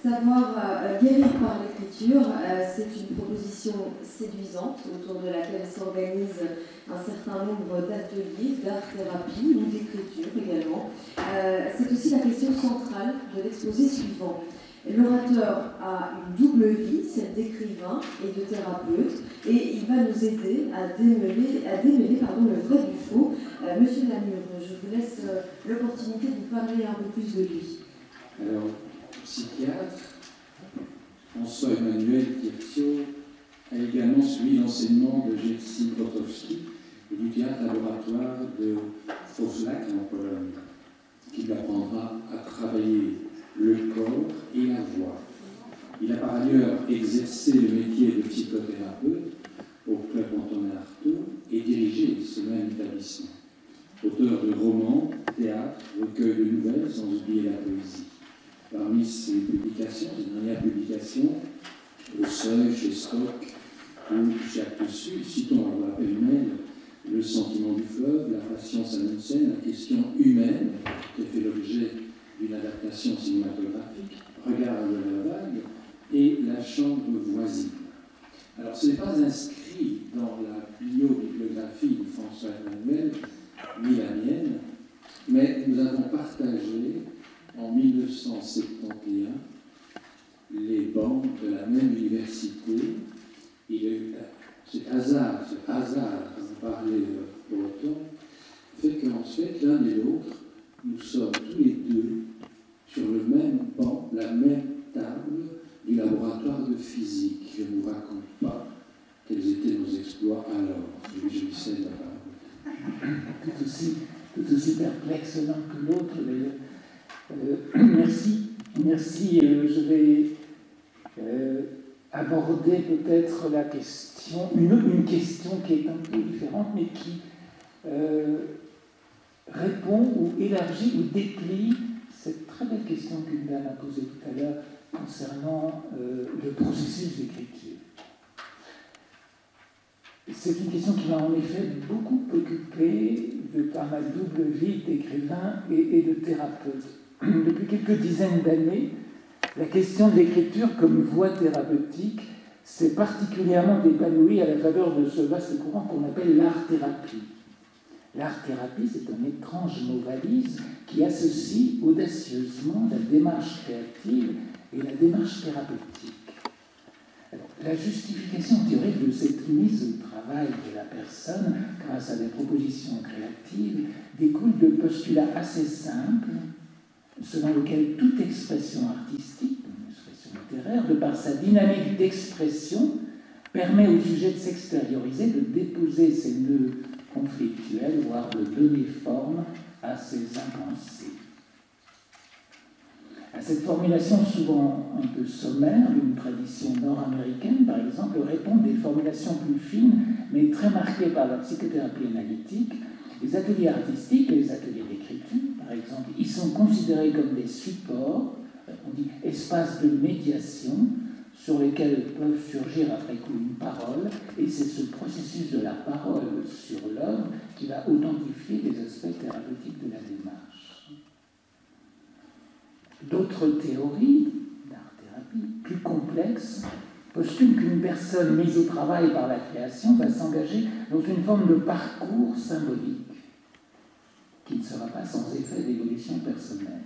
Savoir guérir par l'écriture, c'est une proposition séduisante autour de laquelle s'organise un certain nombre d'ateliers d'art-thérapie ou d'écriture également. C'est aussi la question centrale de l'exposé suivant. L'orateur a une double vie, celle d'écrivain et de thérapeute, et il va nous aider à démêler le vrai du faux. Monsieur Lamure, je vous laisse l'opportunité de nous parler un peu plus de lui. Alors, psychiatre, François-Emmanuel Tircio a également suivi l'enseignement de Jerzy Grotowski et du théâtre laboratoire de Wrocław en Pologne, qui lui apprendra à travailler le corps et la voix. Il a par ailleurs exercé le métier de psychothérapeute au Club Antonin Artaud et dirigé ce même établissement. Auteur de romans, théâtre, recueil de nouvelles, sans oublier la poésie. Parmi ses publications, ses dernières publications, Le Seuil chez Stock ou Jacques Dessus, citons à voix pêle-mêle Le sentiment du fleuve, La patience Amundsen, La question humaine, qui a fait l'objet d'une adaptation cinématographique, Regard de la vague et La chambre voisine. Alors, ce n'est pas inscrit dans la biographie de François-Emmanuel, ni la mienne, mais nous avons partagé en 1971 les bancs de la même université. Ce hasard dont parlait Breton, fait qu'en fait, l'un et l'autre, nous sommes tous les deux sur le même banc, la même table du laboratoire de physique. Je ne vous raconte pas quels étaient nos exploits alors. Je lui cède la parole. Tout aussi perplexe l'un que l'autre, merci. Je vais aborder peut-être la question, une question qui est un peu différente, mais qui répond ou élargit ou déplie cette très belle question qu'une dame a posée tout à l'heure concernant le processus d'écriture. C'est une question qui m'a en effet beaucoup occupée par ma double vie d'écrivain et de thérapeute. Depuis quelques dizaines d'années, la question de l'écriture comme voie thérapeutique s'est particulièrement épanouie à la faveur de ce vaste courant qu'on appelle l'art-thérapie. L'art-thérapie, c'est un étrange mot valise qui associe audacieusement la démarche créative et la démarche thérapeutique. Alors, la justification théorique de cette mise au travail de la personne grâce à des propositions créatives découle de postulats assez simples selon lesquels toute expression artistique, une expression littéraire, de par sa dynamique d'expression, permet au sujet de s'extérioriser, de déposer ses nœuds conflictuels, voire de donner forme à ses impensés. À cette formulation souvent un peu sommaire d'une tradition nord-américaine, par exemple, répondent des formulations plus fines, mais très marquées par la psychothérapie analytique. Les ateliers artistiques et les ateliers d'écriture, par exemple, ils sont considérés comme des supports, on dit espaces de médiation, sur lesquels peuvent surgir après coup une parole, et c'est ce processus de la parole sur l'œuvre qui va authentifier les aspects thérapeutiques de la démarche. D'autres théories d'art-thérapie, plus complexes, postulent qu'une personne mise au travail par la création va s'engager dans une forme de parcours symbolique, qui ne sera pas sans effet d'évolution personnelle.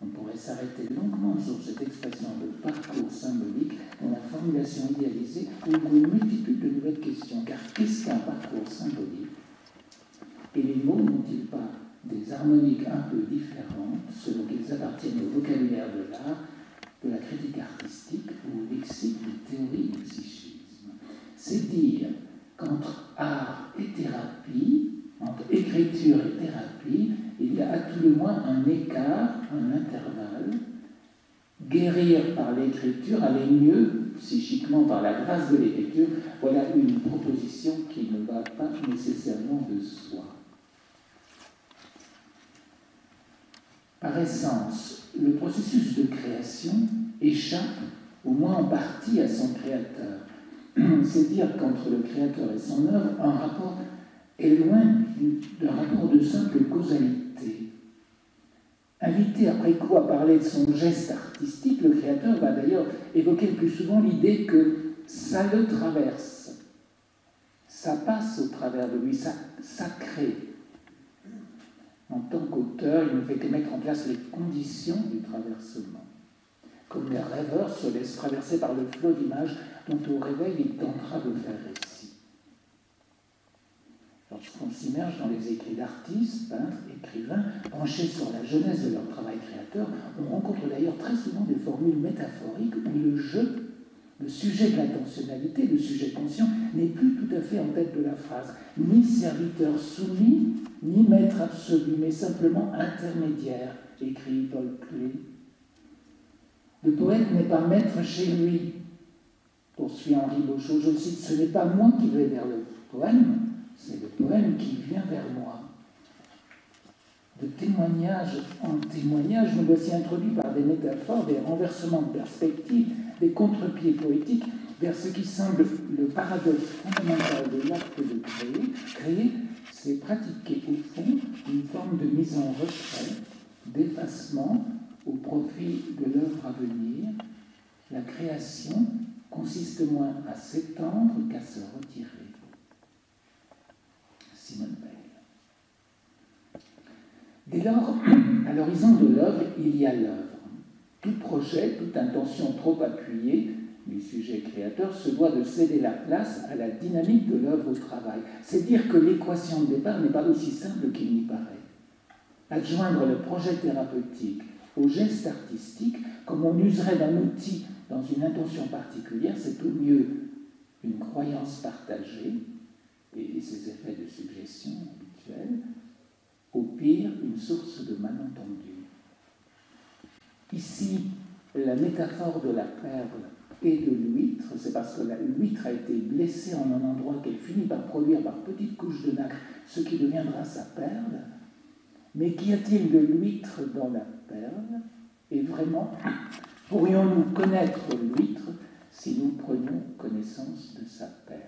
On pourrait s'arrêter longuement sur cette expression de parcours symbolique dont la formulation idéalisée ouvre une multitude de nouvelles questions. Car qu'est-ce qu'un parcours symbolique? Et les mots n'ont-ils pas des harmoniques un peu différentes selon qu'ils appartiennent au vocabulaire de l'art, de la critique artistique ou au lexique de théorie du psychisme? C'est dire qu'entre art et thérapie, entre écriture et thérapie, il y a à tout le moins un écart, un intervalle. Guérir par l'écriture, aller mieux psychiquement par la grâce de l'écriture, voilà une proposition qui ne va pas nécessairement de soi. Par essence, le processus de création échappe, au moins en partie, à son créateur. C'est dire qu'entre le créateur et son œuvre, un rapport est loin d'un rapport de simple causalité. invité après coup à parler de son geste artistique, le créateur va d'ailleurs évoquer le plus souvent l'idée que ça le traverse, ça passe au travers de lui, ça crée. En tant qu'auteur, il ne fait que mettre en place les conditions du traversement. Comme les rêveurs se laissent traverser par le flot d'images dont au réveil il tentera de faire récit. Lorsqu'on s'immerge dans les écrits d'artistes, peintres, écrivains, penchés sur la jeunesse de leur travail créateur, on rencontre d'ailleurs très souvent des formules métaphoriques où le jeu, le sujet de l'intentionnalité, le sujet conscient, n'est plus tout à fait en tête de la phrase, ni serviteur soumis, ni maître absolu, mais simplement intermédiaire, écrit Paul Klee. Le poète n'est pas maître chez lui, poursuit Henri Beauchot, je cite, ce n'est pas moi qui vais vers le poème, c'est le poème qui vient vers moi. De témoignage en témoignage, nous voici introduits par des métaphores, des renversements de perspective, des contre-pieds poétiques vers ce qui semble le paradoxe fondamental de l'acte de créer. Créer, c'est pratiquer au fond une forme de mise en retrait, d'effacement au profit de l'œuvre à venir. La création consiste moins à s'étendre qu'à se retirer. Simone Veil. Dès lors, à l'horizon de l'œuvre, il y a l'œuvre. Tout projet, toute intention trop appuyée du sujet créateur se doit de céder la place à la dynamique de l'œuvre au travail. C'est dire que l'équation de départ n'est pas aussi simple qu'il n'y paraît. Adjoindre le projet thérapeutique au geste artistique, comme on userait d'un outil dans une intention particulière, c'est au mieux une croyance partagée et ses effets de suggestion habituels, au pire une source de malentendu. Ici, la métaphore de la perle et de l'huître, c'est parce que l'huître a été blessée en un endroit qu'elle finit par produire par petites couches de nacre, ce qui deviendra sa perle. Mais qu'y a-t-il de l'huître dans la perle? Et vraiment, pourrions-nous connaître l'huître si nous prenions connaissance de sa perle?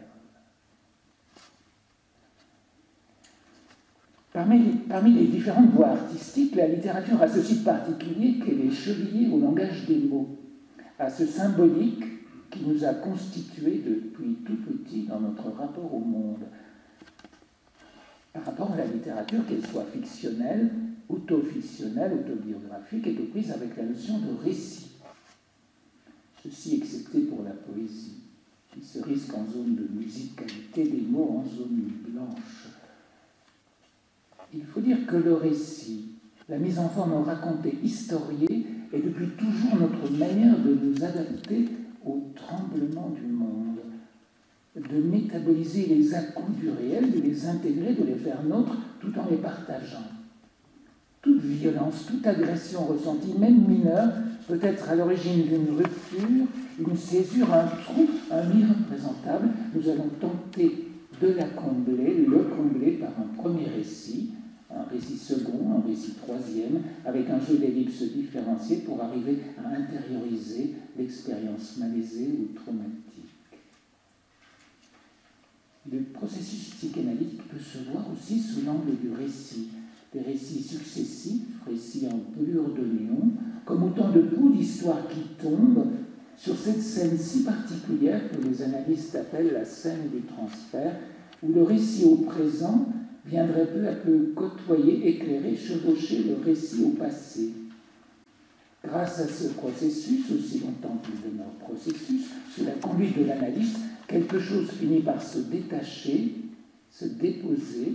Parmi les différentes voies artistiques, la littérature a ce site particulier qu'elle est chevillée au langage des mots, à ce symbolique qui nous a constitués depuis tout petit dans notre rapport au monde. Par rapport à la littérature, qu'elle soit fictionnelle, auto-fictionnelle, autobiographique, est aux prises avec la notion de récit. Ceci excepté pour la poésie, qui se risque en zone de musicalité, des mots en zone blanche. Il faut dire que le récit, la mise en forme racontée, historiée, est depuis toujours notre manière de nous adapter au tremblement du monde, de métaboliser les à-coups du réel, de les intégrer, de les faire nôtres, tout en les partageant. Toute violence, toute agression ressentie, même mineure, peut être à l'origine d'une rupture, une césure, un trou, un irreprésentable. Nous allons tenter de la combler, le combler par un premier récit, un récit second, un récit troisième, avec un jeu d'ellipses différenciées pour arriver à intérioriser l'expérience malaisée ou traumatique. Le processus psychanalytique peut se voir aussi sous l'angle du récit, des récits successifs, récits en pelure de néon, comme autant de bouts d'histoire qui tombent sur cette scène si particulière que les analystes appellent la scène du transfert, où le récit au présent viendrait peu à peu côtoyer, éclairer, chevaucher le récit au passé. Grâce à ce processus, aussi longtemps qu'il demeure processus, sous la conduite de l'analyste, quelque chose finit par se détacher, se déposer,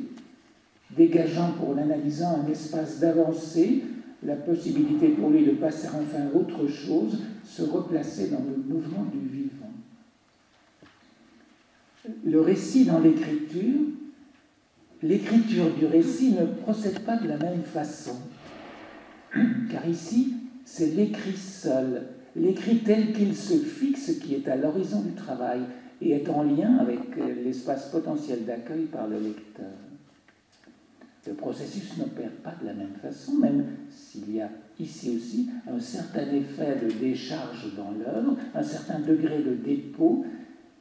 dégageant pour l'analysant un espace d'avancée, la possibilité pour lui de passer enfin à autre chose, se replacer dans le mouvement du vivant. Le récit dans l'écriture du récit ne procède pas de la même façon, car ici, c'est l'écrit seul, l'écrit tel qu'il se fixe qui est à l'horizon du travail et est en lien avec l'espace potentiel d'accueil par le lecteur. Le processus n'opère pas de la même façon, même s'il y a ici aussi un certain effet de décharge dans l'œuvre, un certain degré de dépôt,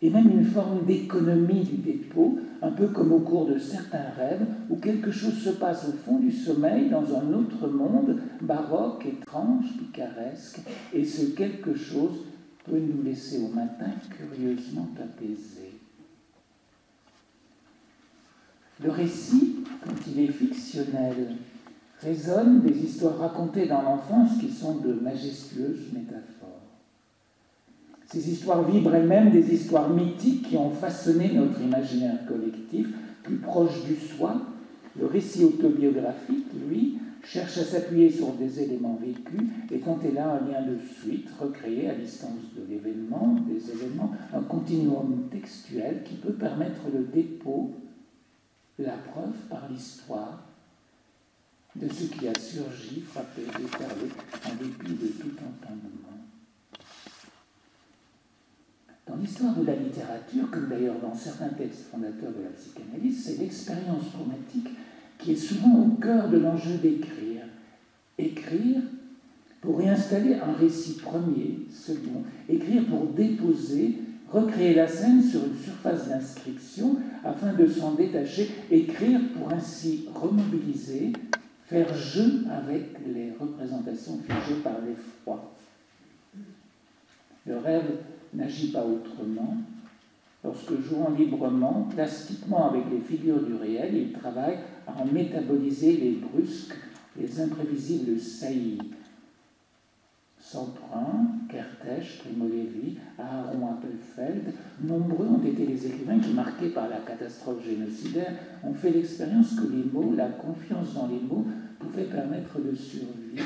et même une forme d'économie du dépôt, un peu comme au cours de certains rêves, où quelque chose se passe au fond du sommeil, dans un autre monde, baroque, étrange, picaresque, et ce quelque chose peut nous laisser au matin curieusement apaisés. Le récit, quand il est fictionnel, résonne des histoires racontées dans l'enfance qui sont de majestueuses métaphores. Ces histoires vibrent elles-mêmes des histoires mythiques qui ont façonné notre imaginaire collectif, plus proche du soi. Le récit autobiographique, lui, cherche à s'appuyer sur des éléments vécus et quand il a un lien de suite, recréé à distance de l'événement, des événements, un continuum textuel qui peut permettre le dépôt, la preuve par l'histoire de ce qui a surgi, frappé, déferlé, en dépit de tout entendement. Dans l'histoire de la littérature, comme d'ailleurs dans certains textes fondateurs de la psychanalyse, c'est l'expérience traumatique qui est souvent au cœur de l'enjeu d'écrire. Écrire pour réinstaller un récit premier, second, écrire pour déposer, recréer la scène sur une surface d'inscription afin de s'en détacher, écrire pour ainsi remobiliser, faire jeu avec les représentations figées par l'effroi. Le rêve n'agit pas autrement. Lorsque jouant librement, plastiquement avec les figures du réel, il travaille à en métaboliser les brusques, les imprévisibles saillies. Semprin, Kertész, Primo Levi, Aaron Appelfeld, nombreux ont été les écrivains qui, marqués par la catastrophe génocidaire, ont fait l'expérience que les mots, la confiance dans les mots, pouvaient permettre de survivre.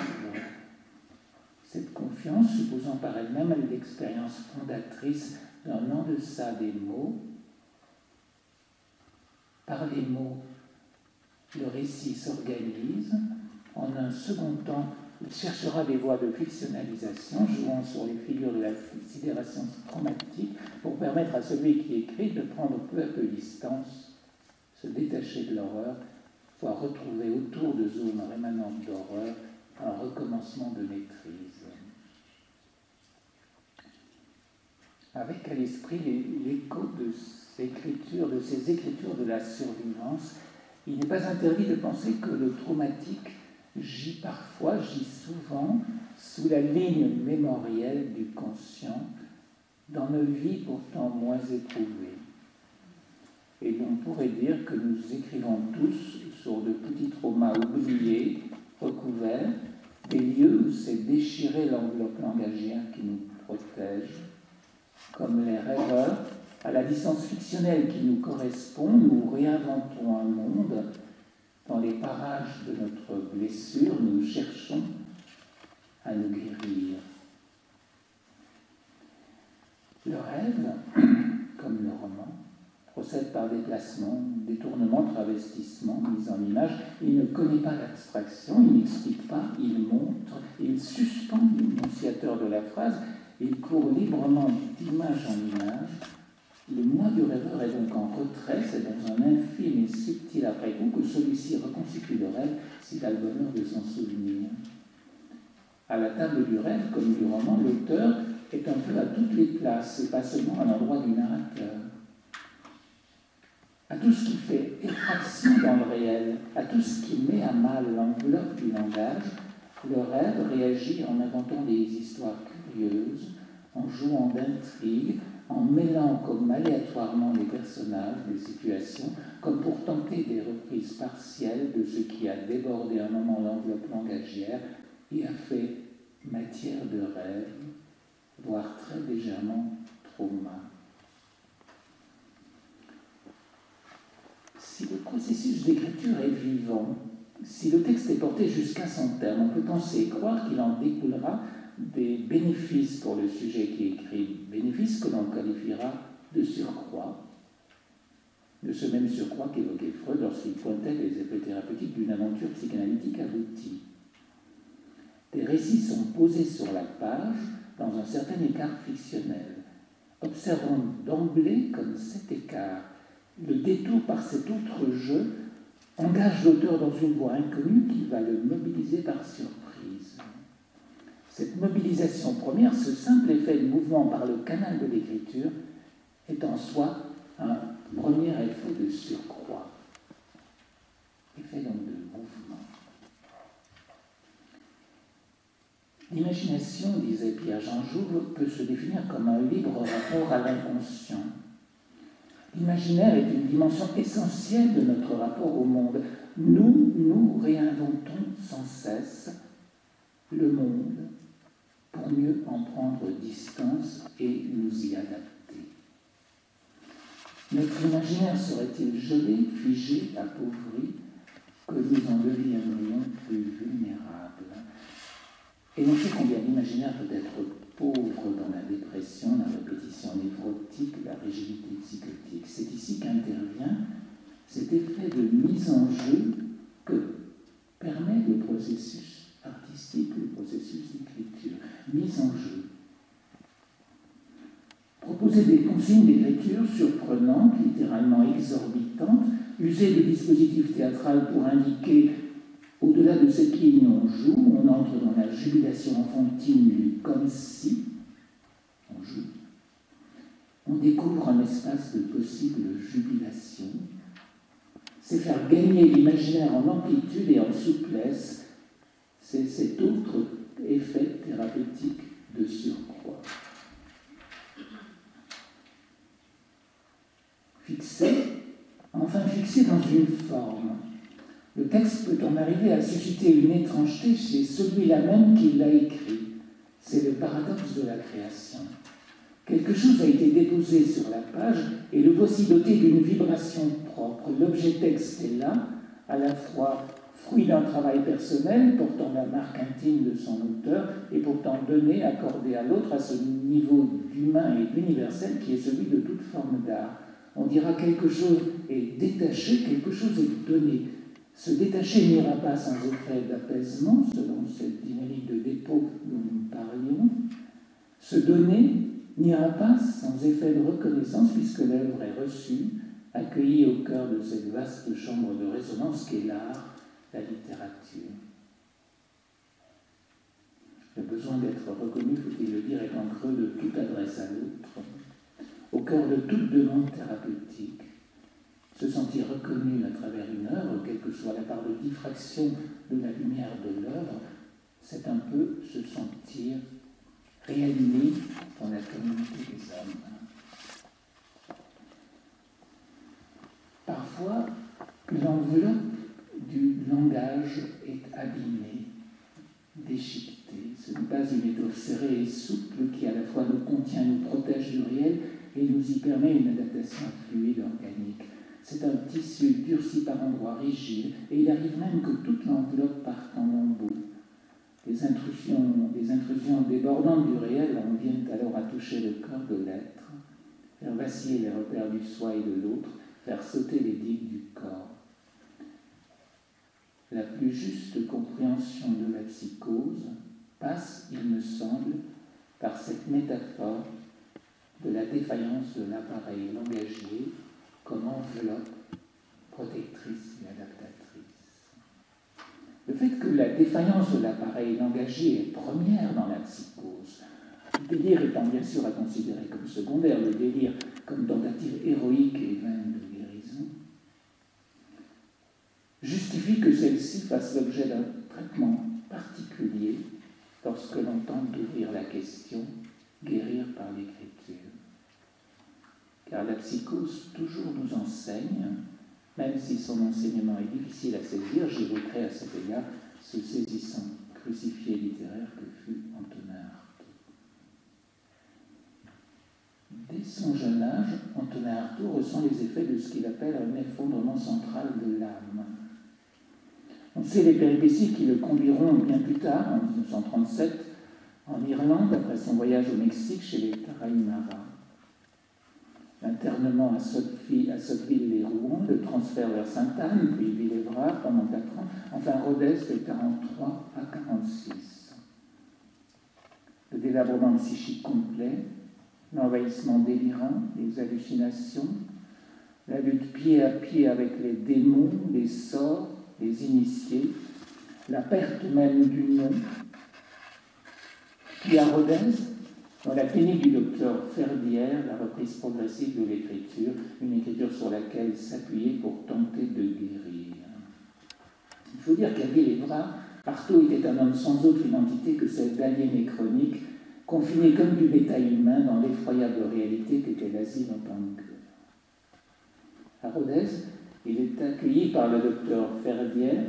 Cette confiance, supposant par elle-même l'expérience fondatrice d'un en-deçà des mots, par les mots, le récit s'organise. En un second temps, il cherchera des voies de fictionnalisation, jouant sur les figures de la sidération traumatique, pour permettre à celui qui écrit de prendre peu à peu distance, se détacher de l'horreur, voire retrouver autour de zones rémanentes d'horreur un recommencement de maîtrise. Avec à l'esprit l'écho de ces écritures de la survivance, il n'est pas interdit de penser que le traumatique gît souvent sous la ligne mémorielle du conscient dans nos vies pourtant moins éprouvées. Et l'on pourrait dire que nous écrivons tous sur de petits traumas oubliés, recouverts, des lieux où s'est déchirée l'enveloppe langagière qui nous protège. Comme les rêveurs, à la distance fictionnelle qui nous correspond, nous réinventons un monde. Dans les parages de notre blessure, nous cherchons à nous guérir. Le rêve, comme le roman, procède par déplacement, détournement, travestissement, mise en image. Il ne connaît pas l'abstraction, il n'explique pas, il montre, il suspend l'énonciateur de la phrase, il court librement d'image en image. Le moi du rêveur est donc en retrait, c'est dans un infime et subtil après-coup que celui-ci reconstitue le rêve s'il a le bonheur de s'en souvenir. À la table du rêve, comme du roman, l'auteur est un peu à toutes les places, et pas seulement à l'endroit du narrateur. À tout ce qui fait effraction dans le réel, à tout ce qui met à mal l'enveloppe du langage, le rêve réagit en inventant des histoires curieuses, en jouant d'intrigues, en mêlant comme aléatoirement les personnages, les situations, comme pour tenter des reprises partielles de ce qui a débordé un moment l'enveloppe langagière et a fait matière de rêve, voire très légèrement trauma. Si le processus d'écriture est vivant, si le texte est porté jusqu'à son terme, on peut penser et croire qu'il en découlera des bénéfices pour le sujet qui est écrit, bénéfices que l'on qualifiera de surcroît, de ce même surcroît qu'évoquait Freud lorsqu'il pointait les effets thérapeutiques d'une aventure psychanalytique aboutie. Des récits sont posés sur la page dans un certain écart fictionnel. Observons d'emblée comme cet écart, le détour par cet autre jeu, engage l'auteur dans une voie inconnue qui va le mobiliser par surprise. Cette mobilisation première, ce simple effet de mouvement par le canal de l'écriture, est en soi un Premier effet de surcroît, effet donc de mouvement. L'imagination, disait Pierre-Jean Jouve, peut se définir comme un libre rapport à l'inconscient. L'imaginaire est une dimension essentielle de notre rapport au monde. Nous réinventons sans cesse le monde pour mieux en prendre distance et nous y adapter. Notre imaginaire serait-il gelé, figé, appauvri, que nous en deviendrions plus vulnérables? Et on sait combien l'imaginaire peut être pauvre dans la dépression, la répétition névrotique, la rigidité psychotique. C'est ici qu'intervient cet effet de mise en jeu que permet le processus artistique, le processus d'écriture. Mise en jeu. Proposer des consignes d'écriture surprenantes, littéralement exorbitantes, user de dispositifs théâtrales pour indiquer, au-delà de cette ligne on joue, on entre dans la jubilation enfantine comme si on joue. On découvre un espace de possible jubilation. C'est faire gagner l'imaginaire en amplitude et en souplesse. C'est cet autre effet thérapeutique de surcroît. Fixé dans une forme. Le texte peut en arriver à susciter une étrangeté chez celui-là même qui l'a écrit. C'est le paradoxe de la création. Quelque chose a été déposé sur la page et le voici doté d'une vibration propre. L'objet texte est là, à la fois fruit d'un travail personnel portant la marque intime de son auteur et pourtant donné, accordé à l'autre à ce niveau d'humain et d'universel qui est celui de toute forme d'art. On dira quelque chose est détaché, quelque chose est donné. Se détacher n'ira pas sans effet d'apaisement, selon cette dynamique de dépôt dont nous parlions. Se donner n'ira pas sans effet de reconnaissance, puisque l'œuvre est reçue, accueillie au cœur de cette vaste chambre de résonance qu'est l'art, la littérature. Le besoin d'être reconnu, faut-il le dire, est en creux de toute adresse à l'autre, au cœur de toute demande thérapeutique. Se sentir reconnu à travers une œuvre, quelle que soit la part de diffraction de la lumière de l'œuvre, c'est un peu se sentir réaligné dans la communauté des hommes. Parfois, l'enveloppe du langage est abîmée, déchiquetée. Ce n'est pas une étoffe serrée et souple qui à la fois nous contient, nous protège du réel et nous y permet une adaptation fluide, organique. C'est un tissu durci par endroits rigides, et il arrive même que toute l'enveloppe parte en lambeaux. Les intrusions débordantes du réel en viennent alors à toucher le cœur de l'être, faire vaciller les repères du soi et de l'autre, faire sauter les digues du corps. La plus juste compréhension de la psychose passe, il me semble, par cette métaphore de la défaillance de l'appareil langagier comme enveloppe protectrice et adaptatrice. Le fait que la défaillance de l'appareil langagier est première dans la psychose, le délire étant bien sûr à considérer comme secondaire, le délire comme tentative héroïque et vaine de guérison, justifie que celle-ci fasse l'objet d'un traitement particulier lorsque l'on tente d'ouvrir la question « guérir par l'écriture ». Car la psychose toujours nous enseigne, même si son enseignement est difficile à saisir, j'évoquerai à cet égard ce saisissant crucifié littéraire que fut Antonin Artaud. Dès son jeune âge, Antonin Artaud ressent les effets de ce qu'il appelle un effondrement central de l'âme. On sait les péripéties qui le conduiront bien plus tard, en 1937, en Irlande, après son voyage au Mexique chez les Tarahumara. L'internement à Sotteville-les-Rouen, le transfert vers Sainte-Anne, puis Villévrard pendant 4 ans, enfin Rodez de 1943 à 1946. Le délabrement psychique complet, l'envahissement délirant, les hallucinations, la lutte pied à pied avec les démons, les sorts, les initiés, la perte même du nom, puis à Rodez, Dans la clinique du docteur Ferdière, la reprise progressive de l'écriture, une écriture sur laquelle s'appuyer pour tenter de guérir. Il faut dire qu'à Villebras, Artaud était un homme sans autre identité que celle d'aliéné chronique, confiné comme du bétail humain dans l'effroyable réalité qu'était l'asile en tant que cœur. À Rodez, il est accueilli par le docteur Ferdière,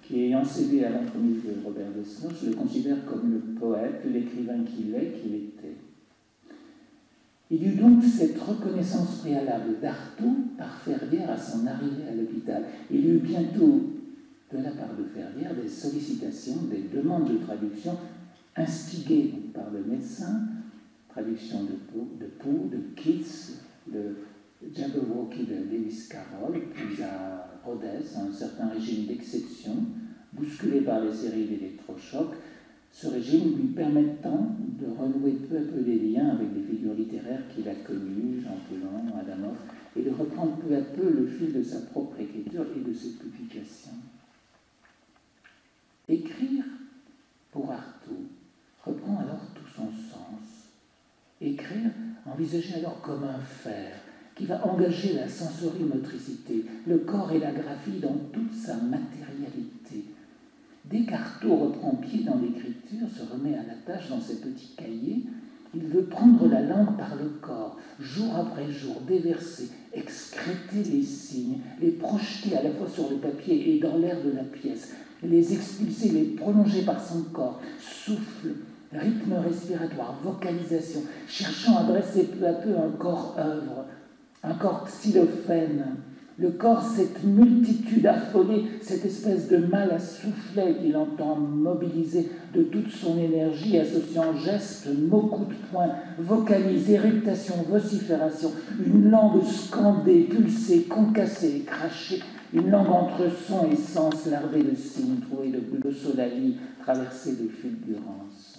qui, ayant cédé à l'entremise de Robert Desnos, le considère comme le poète, l'écrivain qu'il était. Il eut donc cette reconnaissance préalable d'Artaud par Ferdière à son arrivée à l'hôpital. Il eut bientôt, de la part de Ferdière, des sollicitations, des demandes de traduction instigées par le médecin, traduction de Poe, de Keats, de Jabberwocky de Lewis Carroll, puis à Rodez, un certain régime d'exception, bousculé par les séries d'électrochocs, ce régime lui permettant de renouer peu à peu des liens avec des figures littéraires qu'il a connues, Jean Paulhan, Adamov, et de reprendre peu à peu le fil de sa propre écriture et de ses publications. Écrire, pour Artaud, reprend alors tout son sens. Écrire, envisagé alors comme un fer, qui va engager la sensorimotricité, le corps et la graphie dans toute sa matérialité. Dès qu'Artaud reprend pied dans l'écriture, se remet à la tâche dans ses petits cahiers, il veut prendre la langue par le corps, jour après jour, déverser, excréter les signes, les projeter à la fois sur le papier et dans l'air de la pièce, les expulser, les prolonger par son corps, souffle, rythme respiratoire, vocalisation, cherchant à dresser peu à peu un corps-œuvre, un corps xylophène. Le corps, cette multitude affolée, cette espèce de mal à souffler qu'il entend mobiliser de toute son énergie, associant gestes, mots, coups de poing, vocalise, éruptation, vocifération, une langue scandée, pulsée, concassée, crachée, une langue entre son et sens, lardée de signes, trouée de glossolalie, traversée de fulgurances.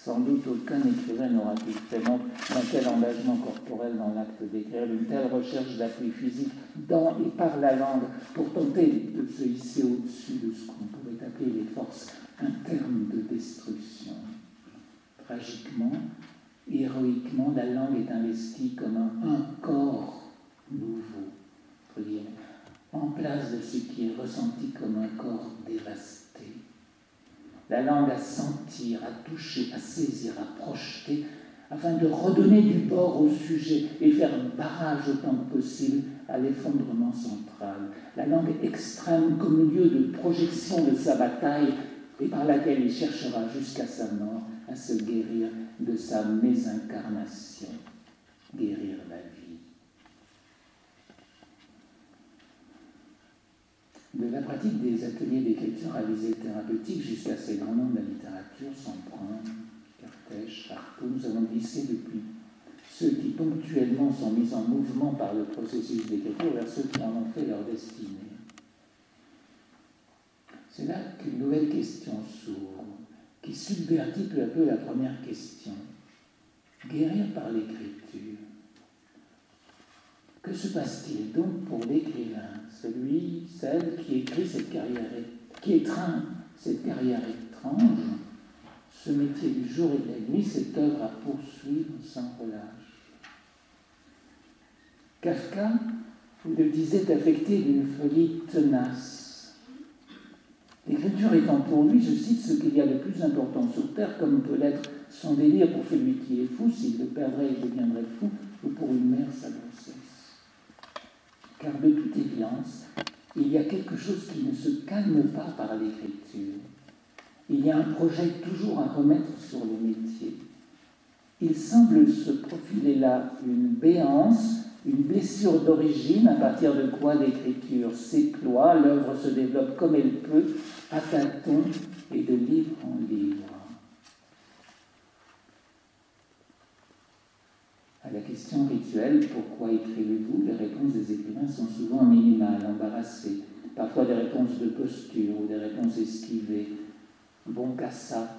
Sans doute aucun écrivain n'aura-t-il fait montre d'un tel engagement corporel dans l'acte d'écrire, d'une telle recherche d'appui physique dans et par la langue pour tenter de se hisser au-dessus de ce qu'on pourrait appeler les forces internes de destruction. Tragiquement, héroïquement, la langue est investie comme un corps nouveau, en place de ce qui est ressenti comme un corps dévasté. La langue à sentir, à toucher, à saisir, à projeter, afin de redonner du bord au sujet et faire barrage autant que possible à l'effondrement central. La langue extrême comme lieu de projection de sa bataille et par laquelle il cherchera jusqu'à sa mort à se guérir de sa mésincarnation, guérir la vie. De la pratique des ateliers d'écriture à visée thérapeutique jusqu'à ces grands noms de la littérature, Semprin, Cartèche, Artaud, nous avons glissé depuis ceux qui ponctuellement sont mis en mouvement par le processus d'écriture vers ceux qui en ont fait leur destinée. C'est là qu'une nouvelle question s'ouvre, qui subvertit peu à peu la première question. Guérir par l'écriture. Que se passe-t-il donc pour l'écrivain, celle qui écrit cette carrière, qui étreint cette carrière étrange, ce métier du jour et de la nuit, cette œuvre à poursuivre sans relâche? Kafka le disait affecté d'une folie tenace. L'écriture étant pour lui, je cite, ce qu'il y a de plus important sur terre, comme peut l'être son délire pour celui qui est fou, s'il le perdrait, il deviendrait fou, ou pour une mère, sa grossesse. Car de toute évidence, il y a quelque chose qui ne se calme pas par l'écriture. Il y a un projet toujours à remettre sur le métier. Il semble se profiler là une béance, une blessure d'origine, à partir de quoi l'écriture s'écloie, l'œuvre se développe comme elle peut, à tâtons et de livre en livre. À la question rituelle « Pourquoi écrivez-vous ?», les réponses des écrivains sont souvent minimales, embarrassées, parfois des réponses de posture ou des réponses esquivées. « Bon qu'à ça »,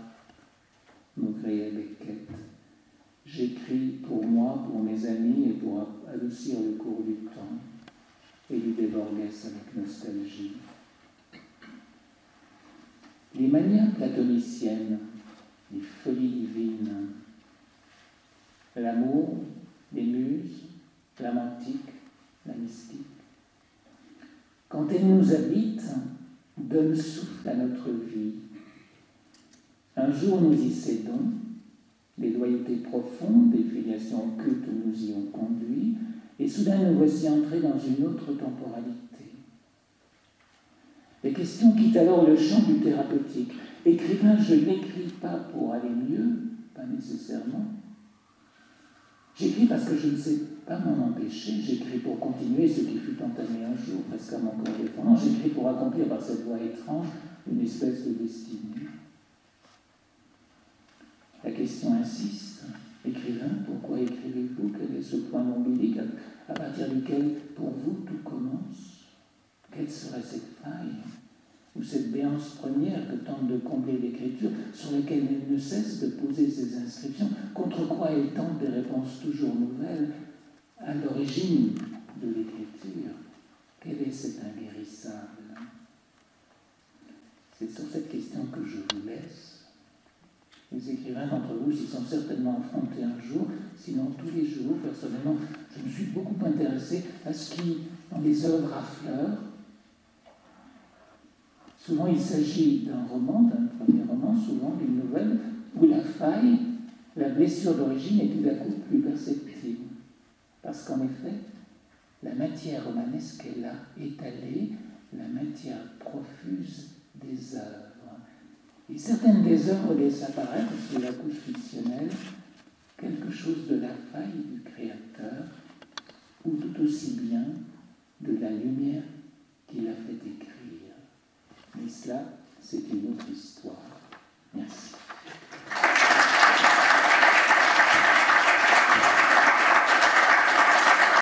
maugréait Beckett. « J'écris pour moi, pour mes amis et pour adoucir le cours du temps. » Élie de Borges avec nostalgie. Les manières platoniciennes, les folies divines, l'amour, les muses, l'âme antique, la mystique. Quand elle nous habite, donne souffle à notre vie. Un jour nous y cédons, les loyautés profondes, des filiations occultes nous y ont conduit, et soudain nous voici entrés dans une autre temporalité. Les questions quittent alors le champ du thérapeutique. Écrivain, je n'écris pas pour aller mieux, pas nécessairement. J'écris parce que je ne sais pas m'en empêcher. J'écris pour continuer ce qui fut entamé un jour, presque à mon corps défendant. J'écris pour accomplir par cette voie étrange une espèce de destinée. La question insiste. Écrivain, pourquoi écrivez-vous? Quel est ce point ombilique à partir duquel, pour vous, tout commence? Quelle serait cette faille ou cette béance première que tente de combler l'écriture, sur laquelle elle ne cesse de poser ses inscriptions, contre quoi elle tente des réponses toujours nouvelles à l'origine de l'écriture? Quel est cet inguérissable? C'est sur cette question que je vous laisse. Les écrivains d'entre vous s'y sont certainement affrontés un jour, sinon tous les jours. Personnellement, je me suis beaucoup intéressé à ce qui, dans les œuvres à fleurs, souvent il s'agit d'un roman, d'un premier roman, souvent d'une nouvelle, où la faille, la blessure d'origine est tout à coup plus perceptible. Parce qu'en effet, la matière romanesque est là, étalée, la matière profuse des œuvres. Et certaines des œuvres laissent apparaître, sous la couche fictionnelle, quelque chose de la faille du créateur, ou tout aussi bien de la lumière qui l'a fait écrire. Mais cela, c'est une autre histoire.